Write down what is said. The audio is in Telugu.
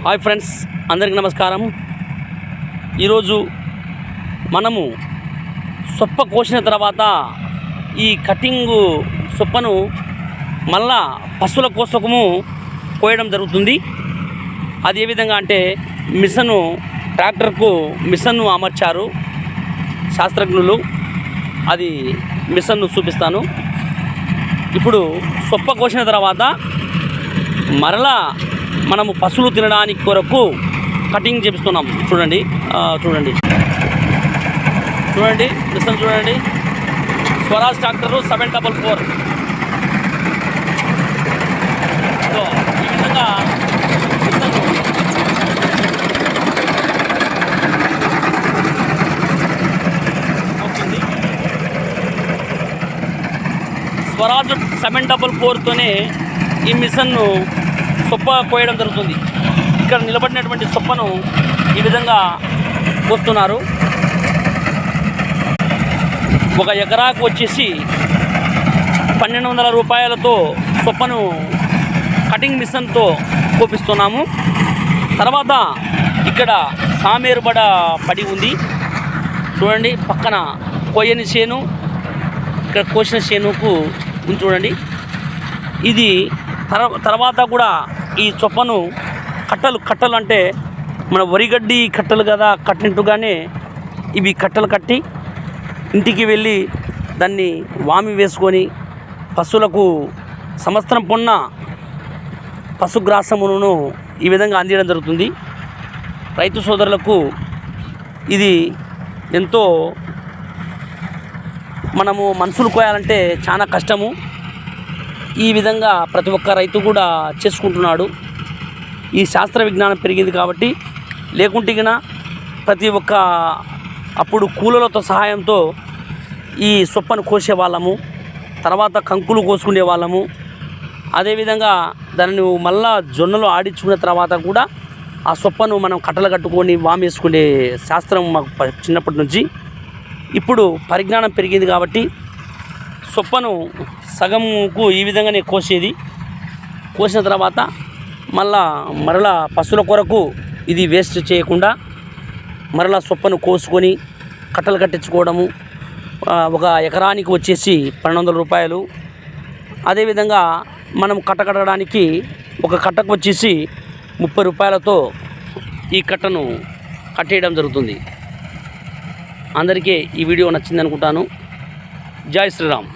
హాయ్ ఫ్రెండ్స్, అందరికీ నమస్కారం. ఈరోజు మనము సొప్ప కోసిన తర్వాత ఈ కటింగు సొప్పను మళ్ళా పశువుల కోసము కోయడం జరుగుతుంది. అది ఏ విధంగా అంటే ట్రాక్టర్కు మిషన్ను అమర్చారు శాస్త్రజ్ఞులు. అది మిషన్ను చూపిస్తాను. ఇప్పుడు సొప్ప కోసిన తర్వాత మరలా మనము పశువులు తినడానికి కొరకు కటింగ్ చేపిస్తున్నాం. చూడండి మిషన్ చూడండి. స్వరాజ్ ట్రాక్టరు 744. సో ఈ విధంగా మిషన్ అవుతుంది. స్వరాజ్ 744తోనే ఈ మిషన్ను సొప్ప కోయడం జరుగుతుంది. ఇక్కడ నిలబడినటువంటి సొప్పను ఈ విధంగా కోస్తున్నారు. ఒక ఎకరాకు వచ్చేసి 1200 రూపాయలతో సొప్పను కటింగ్ మిషన్తో కోపిస్తున్నాము. తర్వాత ఇక్కడ సామేరుబడ పడి ఉంది చూడండి. పక్కన కోయని చేను, ఇక్కడ కోసిన చేనుకు చూడండి. ఇది తర్వాత కూడా ఈ చొప్పను కట్టలు అంటే మన వరిగడ్డి కట్టలు కదా, కట్టినట్టుగానే ఇవి కట్టలు కట్టి ఇంటికి వెళ్ళి దాన్ని వామి వేసుకొని పశువులకు సంవత్సరం పొన్న పశుగ్రాసమును ఈ విధంగా అందించడం జరుగుతుంది. రైతు సోదరులకు ఇది ఎంతో, మనము మనుషులు కోయాలంటే చాలా కష్టము. ఈ విధంగా ప్రతి ఒక్క రైతు కూడా చేసుకుంటున్నాడు. ఈ శాస్త్ర విజ్ఞానం పెరిగింది కాబట్టి, లేకుంటే ప్రతి ఒక్క అప్పుడు కూలలతో సహాయంతో ఈ సొప్పను కోసేవాళ్ళము. తర్వాత కంకులు కోసుకునే వాళ్ళము. అదేవిధంగా దాన్ని మళ్ళా జొన్నలు ఆడించుకున్న తర్వాత కూడా ఆ సొప్పను మనం కట్టలు కట్టుకొని వామేసుకునే శాస్త్రం మాకు చిన్నప్పటి నుంచి. ఇప్పుడు పరిజ్ఞానం పెరిగింది కాబట్టి సొప్పను సగంకు ఈ విధంగానే కోసేది. కోసిన తర్వాత మరలా పశువుల కొరకు ఇది వేస్ట్ చేయకుండా మరలా సొప్పను కోసుకొని కట్టలు కట్టించుకోవడము. ఒక ఎకరానికి వచ్చేసి 1200 రూపాయలు. అదేవిధంగా మనం కట్టడానికి ఒక కట్టకు వచ్చేసి 30 రూపాయలతో ఈ కట్టను కట్టేయడం జరుగుతుంది. అందరికీ ఈ వీడియో నచ్చింది అనుకుంటాను. జై శ్రీరామ్.